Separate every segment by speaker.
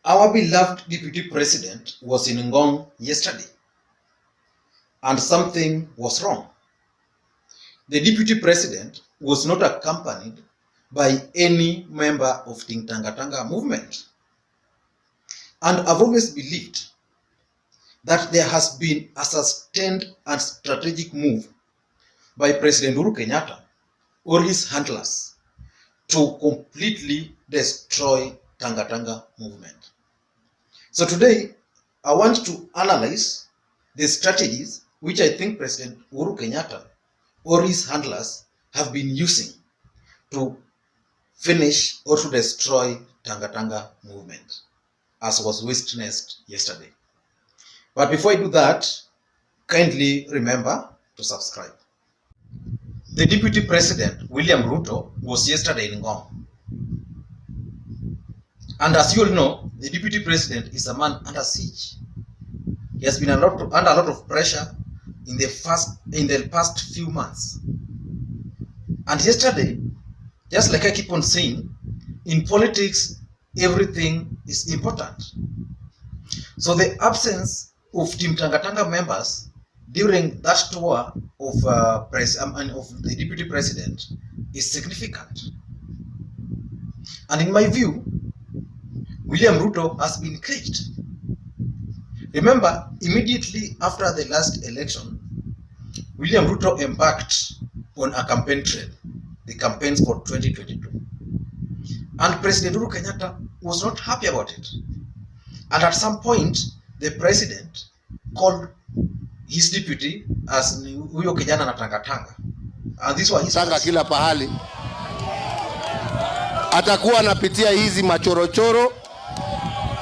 Speaker 1: Our beloved Deputy President was in Ngong yesterday, and something was wrong. The Deputy President was not accompanied by any member of the Tanga Tanga movement. And I've always believed that there has been a sustained and strategic move by President Uhuru Kenyatta or his handlers to completely destroy Tanga Tanga movement. So today, I want to analyze the strategies which I think President Uhuru Kenyatta or his handlers have been using to finish or to destroy Tanga Tanga movement, as was witnessed yesterday. But before I do that, kindly remember to subscribe. The Deputy President, Willam Ruto, was yesterday in Ngong. And as you all know, the Deputy President is a man under siege. He has been under a lot of pressure in the past few months. And yesterday, just like I keep on saying, in politics, everything is important. So the absence of Team Tanga Tanga members during that tour of the Deputy President is significant. And in my view, Willam Ruto has been caged. Remember, immediately after the last election, Willam Ruto embarked on a campaign trail, the campaigns for 2022. And President Uhuru Kenyatta was not happy about it. And at some point, the president called his deputy as huyu kijana na Tanga Tanga. And this was his
Speaker 2: Tanga kila pahali. Atakuwa anapitia hizi machorochoro.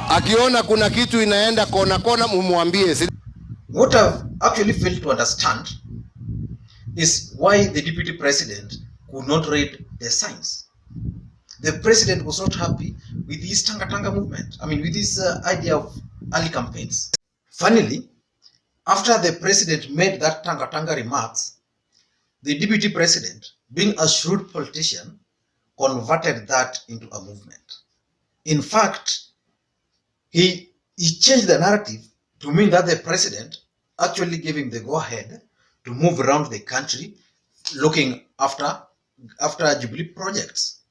Speaker 2: Akiona kuna kitu inaenda kona kona mumwambie.
Speaker 1: What I've actually failed to understand is why the deputy president could not read the signs. The president was not happy with this Tanga Tanga movement. With this idea of early campaigns. Finally, after the president made that Tanga Tanga remarks, the deputy president, being a shrewd politician, converted that into a movement. In fact, he changed the narrative to mean that the president actually gave him the go-ahead to move around the country looking after Jubilee projects.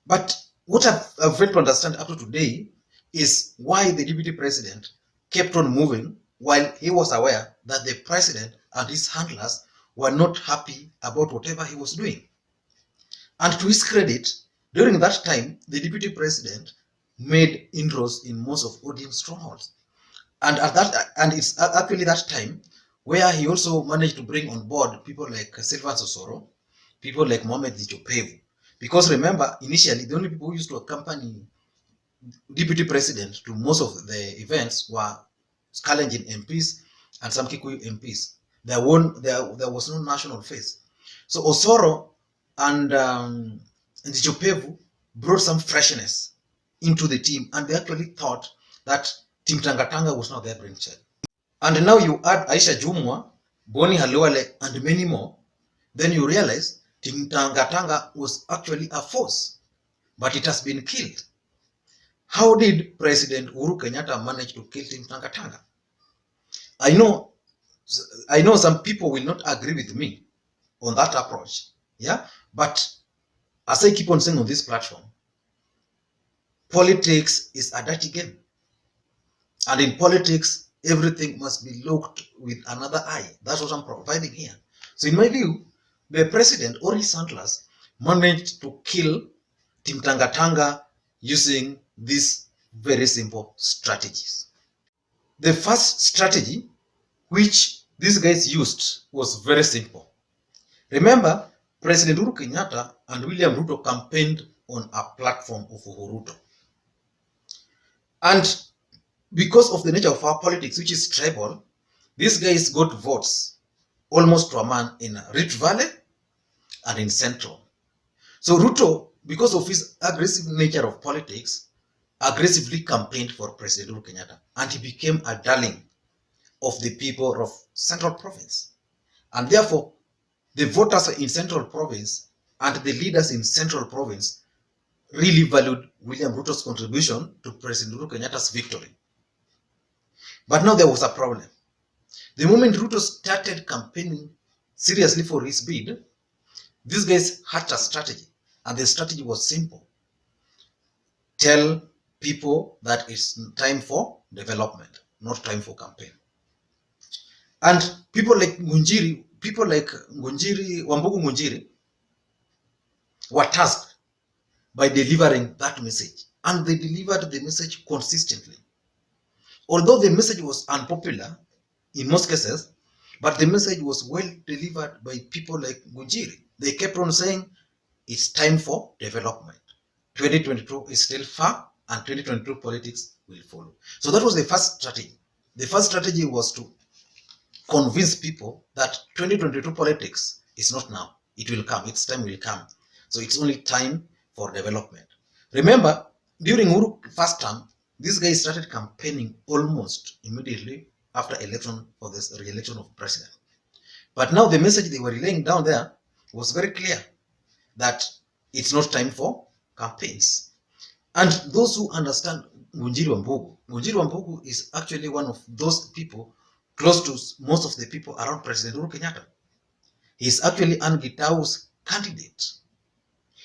Speaker 1: But what I've failed to understand up to today is why the deputy president kept on moving while he was aware that the president and his handlers were not happy about whatever he was doing. And to his credit, during that time, the deputy president made inroads in most of ODM's strongholds. And it's actually that time where he also managed to bring on board people like Silvan Sosoro, people like Mohamed Dichopevu. Because remember, initially, the only people who used to accompany deputy president to most of the events were Kalenjin MPs and some Kikuyu MPs. There was no national face. So Osoro and Dichopevu brought some freshness into the team, and they actually thought that Team Tanga Tanga was not their brainchild. And now you add Aisha Jumwa, Boni Halwale, and many more, then you realize Team Tanga Tanga was actually a force, but it has been killed. How did President Uhuru Kenyatta manage to kill Team Tanga Tanga? I know some people will not agree with me on that approach, but as I keep on saying on this platform, politics is a dirty game. And in politics, everything must be looked with another eye. That's what I'm providing here. So in my view, the president or his handlers managed to kill Team Tanga Tanga using these very simple strategies. The first strategy which these guys used was very simple. Remember, President Uhuru Kenyatta and Willam Ruto campaigned on a platform of Uhuru. And because of the nature of our politics, which is tribal, these guys got votes almost to a man in Rift Valley and in Central. So Ruto, because of his aggressive nature of politics, aggressively campaigned for President Uhuru Kenyatta, and he became a darling of the people of Central Province. And therefore, the voters in Central Province and the leaders in Central Province really valued William Ruto's contribution to President Uhuru Kenyatta's victory. But now there was a problem. The moment Ruto started campaigning seriously for his bid, these guys had a strategy, and the strategy was simple. Tell people that it's time for development, not time for campaign. And people like Wambugu Ngunjiri were tasked by delivering that message, and they delivered the message consistently. Although the message was unpopular in most cases, but the message was well delivered by people like Ngunjiri. They kept on saying, it's time for development. 2022 is still far, and 2022 politics will follow. So that was the first strategy. The first strategy was to convince people that 2022 politics is not now. It will come. Its time will come. So it's only time for development. Remember, during Uhuru's first term, these guys started campaigning almost immediately after election for this re-election of president. But now the message they were laying down there was very clear that it's not time for campaigns. And those who understand Ngunjiri Wambugu is actually one of those people close to most of the people around President Uhuru Kenyatta. He is actually Anne Gitau's candidate.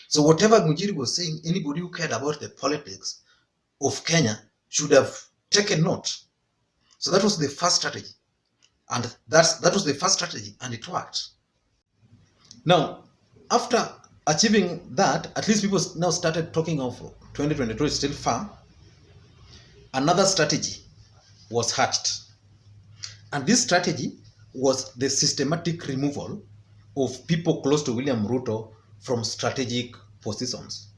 Speaker 1: So whatever Ngunjiri was saying, anybody who cared about the politics of Kenya should have taken note. So that was the first strategy. And that was the first strategy, and it worked. Now, after achieving that, at least people now started talking of 2022 is still far. Another strategy was hatched. And this strategy was the systematic removal of people close to William Ruto from strategic positions.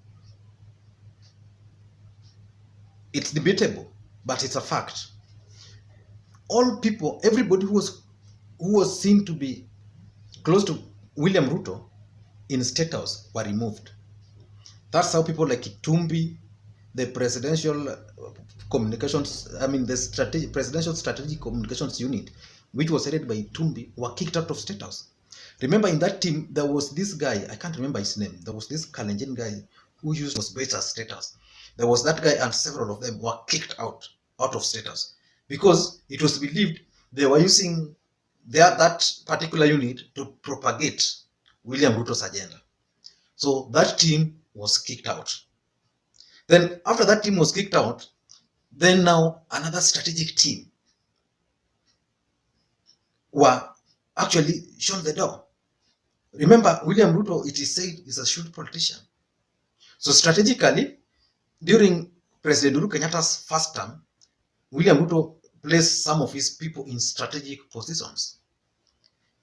Speaker 1: It's debatable, but it's a fact. All people, everybody who was seen to be close to William Ruto in State House were removed. That's how people like Itumbi, the presidential communications, the presidential strategic communications unit, which was headed by Itumbi, were kicked out of State House. Remember, in that team, there was this guy, I can't remember his name, there was this Kalenjin guy who was based at State House. There was that guy, and several of them were kicked out of State House because it was believed they were using that particular unit to propagate William Ruto's agenda. So that team was kicked out. Then after that team was kicked out, then now another strategic team were actually shown the door. Remember, William Ruto, it is said, is a shrewd politician. So strategically, during President Uhuru Kenyatta's first term, William Ruto placed some of his people in strategic positions.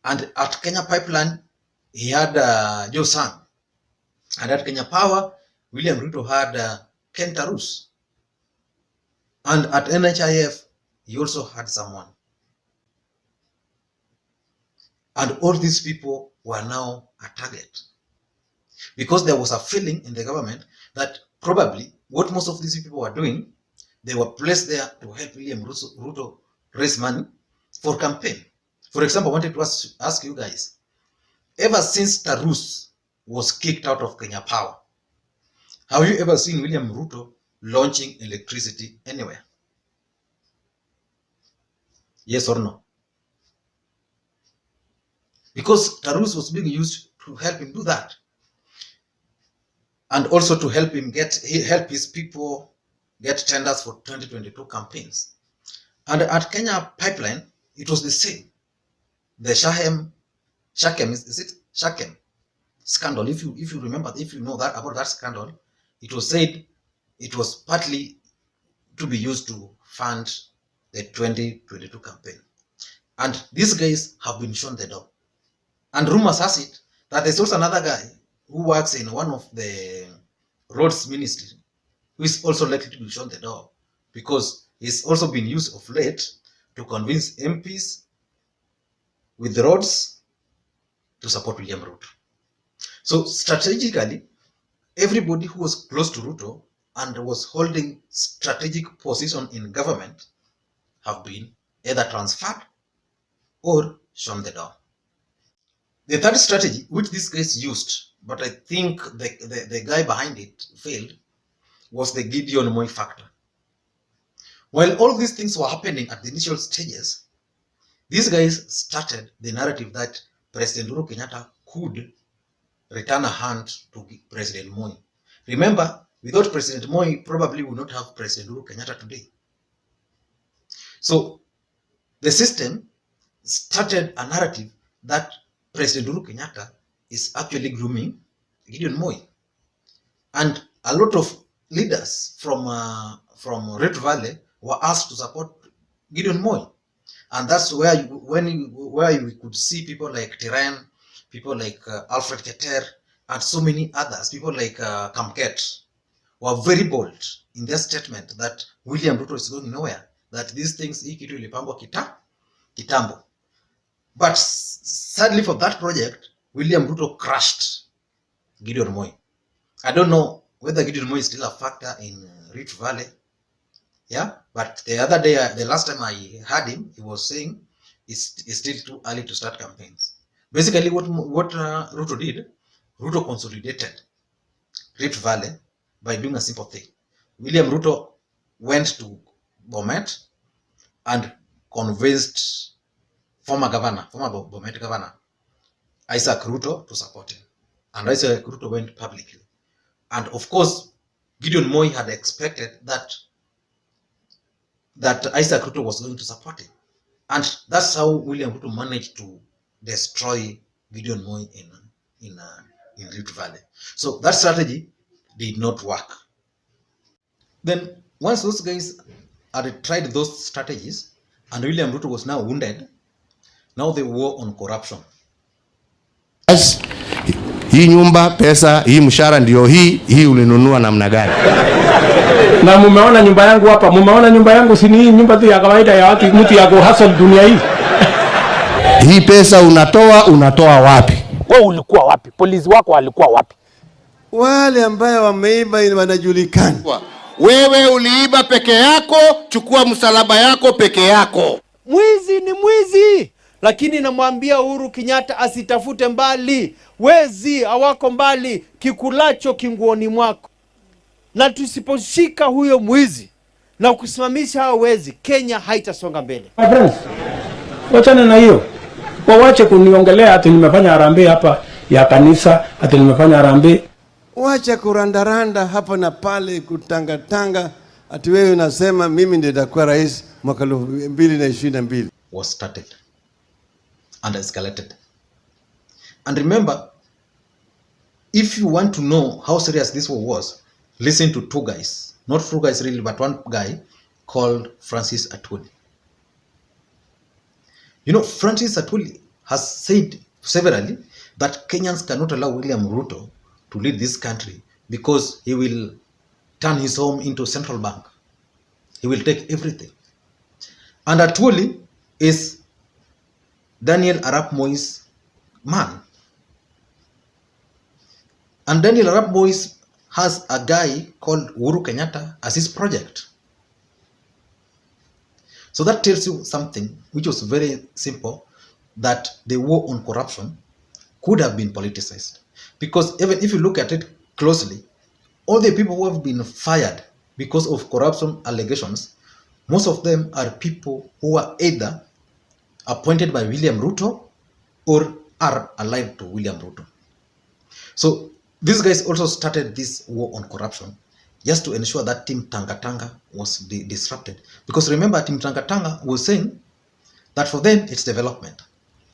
Speaker 1: And at Kenya Pipeline, he had Joe Sang. And at Kenya Power, William Ruto had Ken Tarus. And at NHIF, he also had someone. And all these people were now a target. Because there was a feeling in the government that probably what most of these people were doing, they were placed there to help William Ruto raise money for campaign. For example, I wanted to ask you guys, ever since Tarus was kicked out of Kenya Power, have you ever seen William Ruto launching electricity anywhere? Yes or no? Because Tarus was being used to help him do that. And also to help him help his people get tenders for 2022 campaigns. And at Kenya Pipeline, it was the same. The Shachem scandal. If you remember, if you know that about that scandal, it was said it was partly to be used to fund the 2022 campaign. And these guys have been shown the door. And rumors has it that there's also another guy who works in one of the roads ministry who is also likely to be shown the door, because he's also been used of late to convince MPs with the roads to support William Ruto. So strategically, everybody who was close to Ruto and was holding strategic position in government have been either transferred or shown the door. The third strategy which these guys used but I think the guy behind it failed, was the Gideon Moi factor. While all these things were happening at the initial stages, these guys started the narrative that President Uhuru Kenyatta could return a hand to President Moi. Remember, without President Moi, probably we would not have President Uhuru Kenyatta today. So the system started a narrative that President Uhuru Kenyatta is actually grooming Gideon Moi. And a lot of leaders from Rift Valley were asked to support Gideon Moi. And that's where we could see people like Tiran, people like Alfred Keter, and so many others, people like Kamket, were very bold in their statement that William Ruto is going nowhere, that these things hii kitu ilipangwa kitambo. But sadly for that project, William Ruto crushed Gideon Moi. I don't know whether Gideon Moi is still a factor in Rift Valley. Yeah, but the other day, the last time I heard him, he was saying it's still too early to start campaigns. Basically, what Ruto did, Ruto consolidated Rift Valley by doing a simple thing. William Ruto went to Bomet and convinced former Bomet governor, Isaac Ruto, to support him. And Isaac Ruto went publicly. And of course, Gideon Moi had expected that Isaac Ruto was going to support him. And that's how William Ruto managed to destroy Gideon Moi in Rift Valley. So that strategy did not work. Then once those guys had tried those strategies and William Ruto was now wounded, now they war on corruption.
Speaker 2: Hii nyumba, pesa, hii mshahara ndio hii ulinunua namna gani?
Speaker 3: Na mumeona nyumba yangu hapa, mumeona nyumba yangu si ni nyumba tu ya kawaida ya watu, mtu ya kuhustle dunia hii.
Speaker 2: Hii pesa unatoa wapi?
Speaker 3: Wewe ulikuwa wapi? Polisi wako walikuwa wapi?
Speaker 4: Wale ambao wameiba wanajulikana.
Speaker 2: Wewe uliiba peke yako, chukua msalaba yako peke yako.
Speaker 5: Mwizi ni mwizi, lakini namwambia Uhuru Kenyatta asitafute mbali. Wezi hawako mbali, kikulacho kinguoni mwako. Na tusiposhika huyo mwizi na kusimamisha hao wezi, Kenya haitasonga mbele.
Speaker 3: My friends, wachana na hiyo. Waache kuniongelea ati nimefanya harambee hapa ya kanisa, ati nimefanya harambee.
Speaker 4: Wacha kurandaranda hapa na pale, kutangatanga, ati wewe unasema mimi ndiye nitakuwa rais mwaka 2022.
Speaker 1: Was started and escalated. And remember, if you want to know how serious this war was, listen to two guys, not two guys really, but one guy called Francis Atwoli. You know, Francis Atwoli has said severally that Kenyans cannot allow William Ruto to lead this country because he will turn his home into a central bank. He will take everything. And Atwoli is Daniel Arap Moi's man. And Daniel Arap Moi has a guy called Uhuru Kenyatta as his project. So that tells you something which was very simple, that the war on corruption could have been politicized. Because even if you look at it closely, all the people who have been fired because of corruption allegations, most of them are people who are either appointed by William Ruto or are allied to William Ruto. So these guys also started this war on corruption just to ensure that Team Tanga Tanga was disrupted. Because remember, Team Tanga Tanga was saying that for them it's development.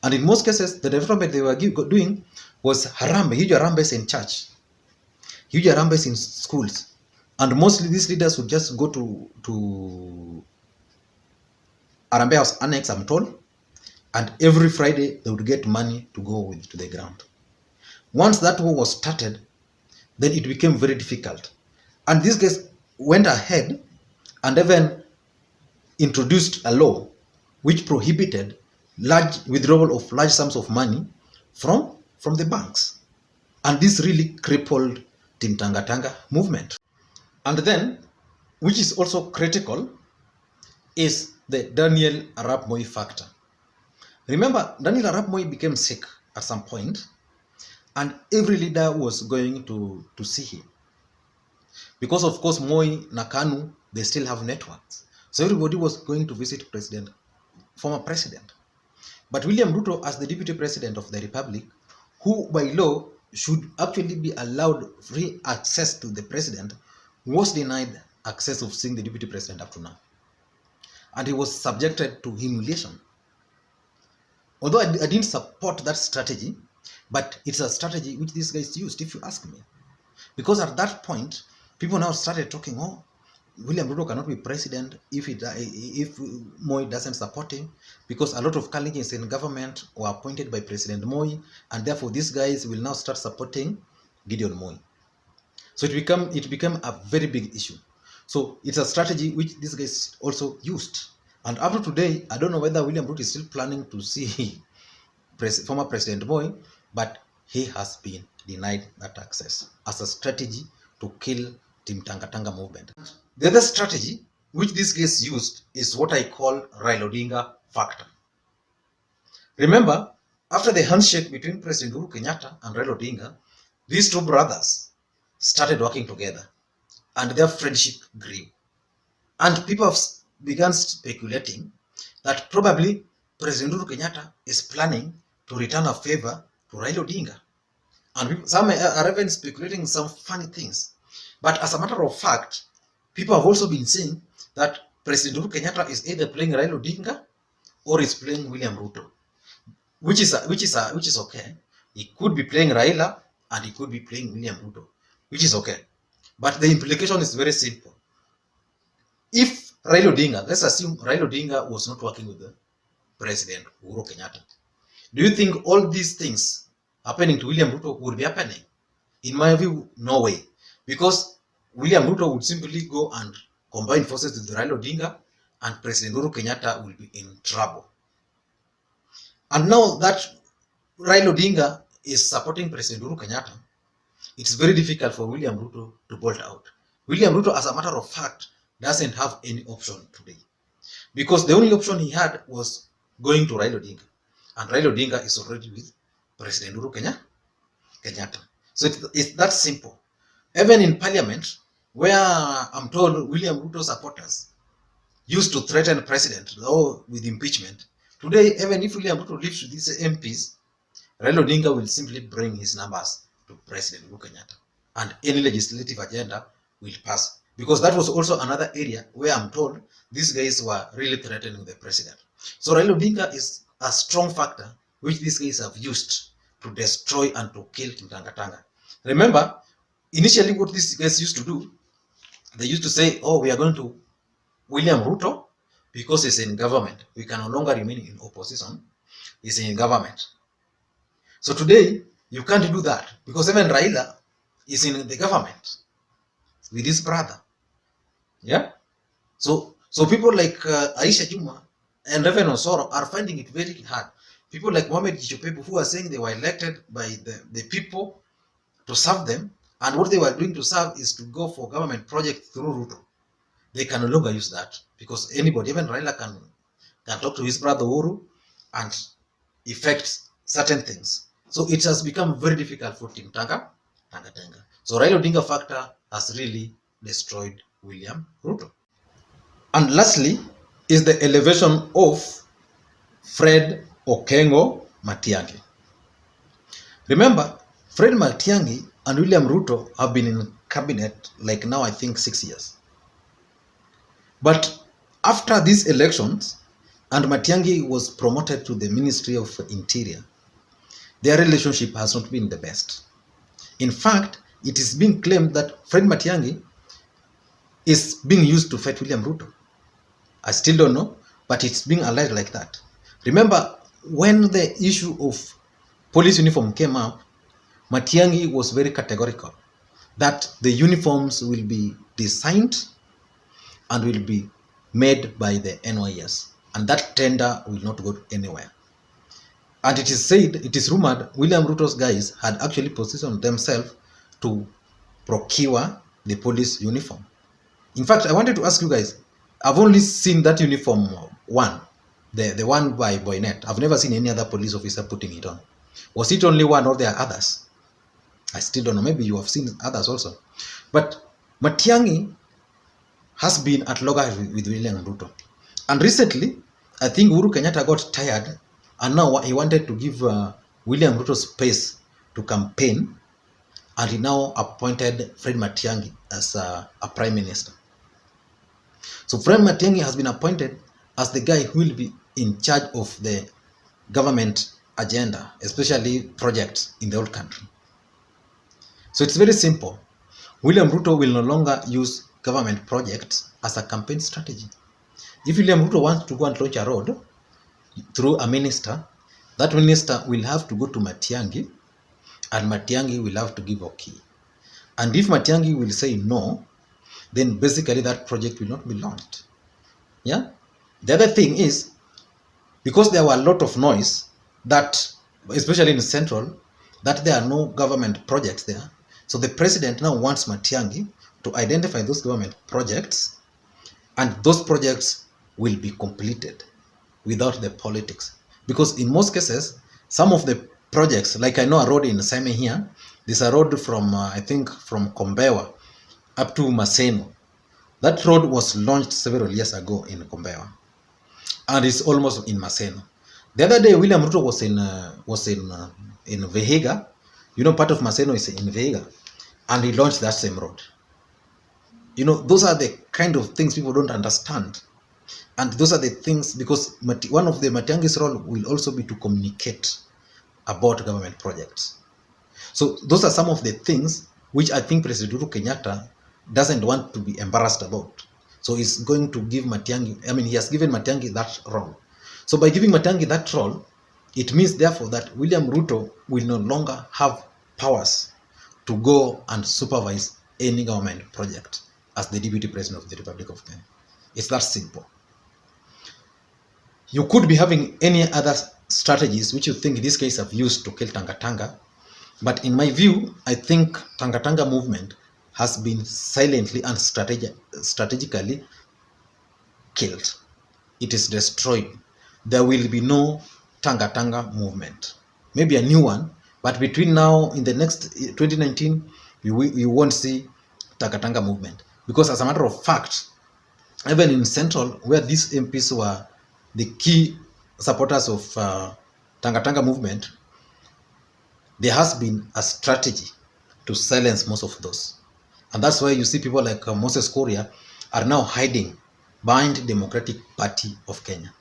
Speaker 1: And in most cases, the development they were doing was harambe, huge harambes in church, huge harambes in schools. And mostly these leaders would just go to Harambee House Annex, I'm told, and every Friday they would get money to go to the ground. Once that war was started, then it became very difficult. And these guys went ahead and even introduced a law which prohibited large withdrawal of large sums of money from the banks. And this really crippled Team Tanga Tanga movement. And then, which is also critical, is the Daniel Arap Moi factor. Remember, Daniel Arap Moi became sick at some point, And every leader was going to see him. Because of course Moi, Nakanu, they still have networks. So everybody was going to visit former president. But William Ruto, as the deputy president of the republic, who by law should actually be allowed free access to the president, was denied access of seeing the deputy president up to now. And he was subjected to humiliation. Although I didn't support that strategy, but it's a strategy which these guys used, if you ask me. Because at that point, people now started talking, oh, William Ruto cannot be president if Moi doesn't support him, because a lot of colleagues in government were appointed by President Moi, and therefore these guys will now start supporting Gideon Moi. So it became a very big issue. So it's a strategy which these guys also used. And up to today, I don't know whether William Ruto is still planning to see former President Moi, but he has been denied that access as a strategy to kill Team Tanga Tanga movement. The other strategy which these guys used is what I call Raila Odinga factor. Remember, after the handshake between President Uhuru Kenyatta and Raila Odinga, these two brothers started working together and their friendship grew. And people have began speculating that probably President Uhuru Kenyatta is planning to return a favor to Raila Odinga. And some are even speculating some funny things. But as a matter of fact, people have also been saying that President Uhuru Kenyatta is either playing Raila Odinga or is playing William Ruto, which is okay. He could be playing Raila and he could be playing William Ruto, which is okay. But the implication is very simple. If Raila Odinga, let's assume Raila Odinga was not working with the President Uhuru Kenyatta, do you think all these things happening to William Ruto would be happening? In my view, no way. Because William Ruto would simply go and combine forces with Raila Odinga, and President Uhuru Kenyatta will be in trouble. And now that Raila Odinga is supporting President Uhuru Kenyatta, it's very difficult for William Ruto to bolt out. William Ruto, as a matter of fact, doesn't have any option today. Because the only option he had was going to Raila Odinga. And Raila Odinga is already with President Uhuru Kenyatta. So it's that simple. Even in parliament, where I'm told William Ruto supporters used to threaten the president with impeachment, today, even if William Ruto leaves with these MPs, Raila Odinga will simply bring his numbers to President Uhuru Kenyatta, and any legislative agenda will pass. Because that was also another area where I'm told these guys were really threatening the president. So Raila Odinga is a strong factor which these guys have used to destroy and to kill Tanga Tanga. Remember, initially what these guys used to do, they used to say, oh, we are going to William Ruto because he's in government. We can no longer remain in opposition. He's in government. So today, you can't do that because even Raila is in the government with his brother. Yeah? So people like Aisha Juma and Reverend Osoro are finding it very hard. People like Mohamed Jichopepu, who are saying they were elected by the people to serve them, and what they were doing to serve is to go for government projects through Ruto. They can no longer use that because anybody, even Raila, can talk to his brother Uhuru and effect certain things. So it has become very difficult for Team Tanga Tanga. So Raila Odinga factor has really destroyed William Ruto. And lastly is the elevation of Fred Okengo Matiang'i. Remember, Fred Matiang'i and William Ruto have been in cabinet like now I think 6 years. But after these elections and Matiang'i was promoted to the Ministry of Interior, their relationship has not been the best. In fact, it is being claimed that Fred Matiang'i is being used to fight William Ruto. I still don't know, but it's being alleged like that. Remember, when the issue of police uniform came up, Matiang'i was very categorical that the uniforms will be designed and will be made by the NYS, and that tender will not go anywhere. And it is said, it is rumored, William Ruto's guys had actually positioned themselves to procure the police uniform. In fact, I wanted to ask you guys, I've only seen that uniform one, the one by Boynet. I've never seen any other police officer putting it on. Was it only one or there are others? I still don't know. Maybe you have seen others also. But Matangi has been at loggerheads with William Ruto. And recently, I think Uhuru Kenyatta got tired, and now he wanted to give William Ruto space to campaign, and he now appointed Fred Matiang'i as a prime minister. So Fred Matiang'i has been appointed as the guy who will be in charge of the government agenda, especially projects in the whole country. So it's very simple. William Ruto will no longer use government projects as a campaign strategy. If William Ruto wants to go and launch a road through a minister, that minister will have to go to Matangi, and Matangi will have to give okay. And if Matangi will say no, then basically that project will not be launched. Yeah. The other thing is, because there were a lot of noise that, especially in Central, that there are no government projects there. So the president now wants Matangi to identify those government projects, and those projects will be completed without the politics. Because in most cases, some of the projects, like I know a road in Same here, there's a road from, I think, from Kombewa up to Maseno. That road was launched several years ago in Kombewa, and it's almost in Maseno. The other day, William Ruto was in Vihiga. You know, part of Maseno is in Vihiga, and he launched that same road. You know, those are the kind of things people don't understand. And those are the things, because one of the Matangi's role will also be to communicate about government projects. So those are some of the things which I think President Uhuru Kenyatta doesn't want to be embarrassed about. So he's going to give Matangi, I mean, he has given Matangi that role. So by giving Matangi that role, it means therefore that William Ruto will no longer have powers to go and supervise any government project as the Deputy President of the Republic of Kenya. It's that simple. You could be having any other strategies which you think in this case have used to kill Tanga Tanga, but in my view, I think Tanga Tanga movement has been silently and strategically killed. It is destroyed. There will be no Tanga Tanga movement. Maybe a new one, but between now in the next 2019, you won't see Tanga Tanga movement. Because as a matter of fact, even in Central, where these MPs were the key supporters of Tanga Tanga movement, there has been a strategy to silence most of those. And that's why you see people like Moses Kuria are now hiding behind the Democratic Party of Kenya.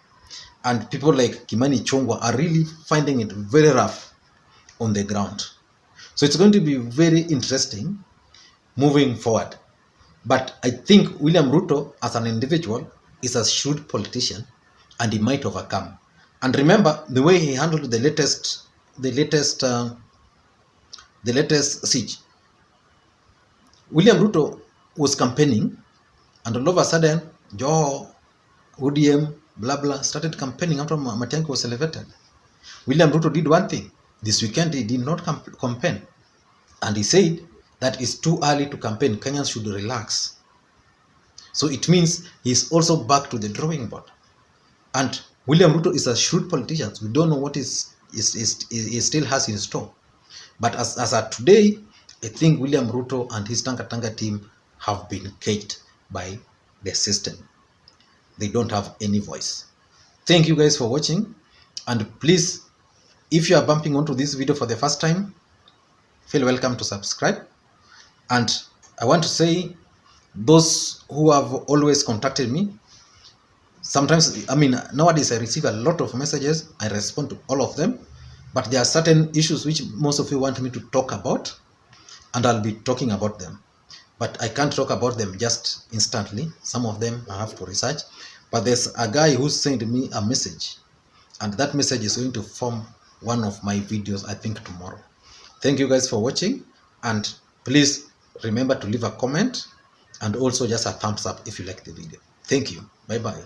Speaker 1: And people like Kimani Ichung'wah are really finding it very rough on the ground. So it's going to be very interesting moving forward. But I think William Ruto as an individual is a shrewd politician, and he might overcome. And remember the way he handled the latest siege. William Ruto was campaigning, and all of a sudden, Joho, ODM, blah blah, started campaigning after Matangi was elevated. William Ruto did one thing. This weekend he did not campaign, and he said that it's too early to campaign. Kenyans should relax. So it means he's also back to the drawing board. And William Ruto is a shrewd politician. We don't know what he still has in store. But as of today, I think William Ruto and his Tanga Tanga team have been caged by the system. They don't have any voice. Thank you guys for watching. And please, if you are bumping onto this video for the first time, feel welcome to subscribe. And I want to say, those who have always contacted me, sometimes, I mean, nowadays I receive a lot of messages. I respond to all of them. But there are certain issues which most of you want me to talk about, and I'll be talking about them. But I can't talk about them just instantly. Some of them I have to research. But there's a guy who sent me a message, and that message is going to form one of my videos, I think tomorrow. Thank you guys for watching, and please remember to leave a comment and also just a thumbs up if you like the video. Thank you. Bye bye.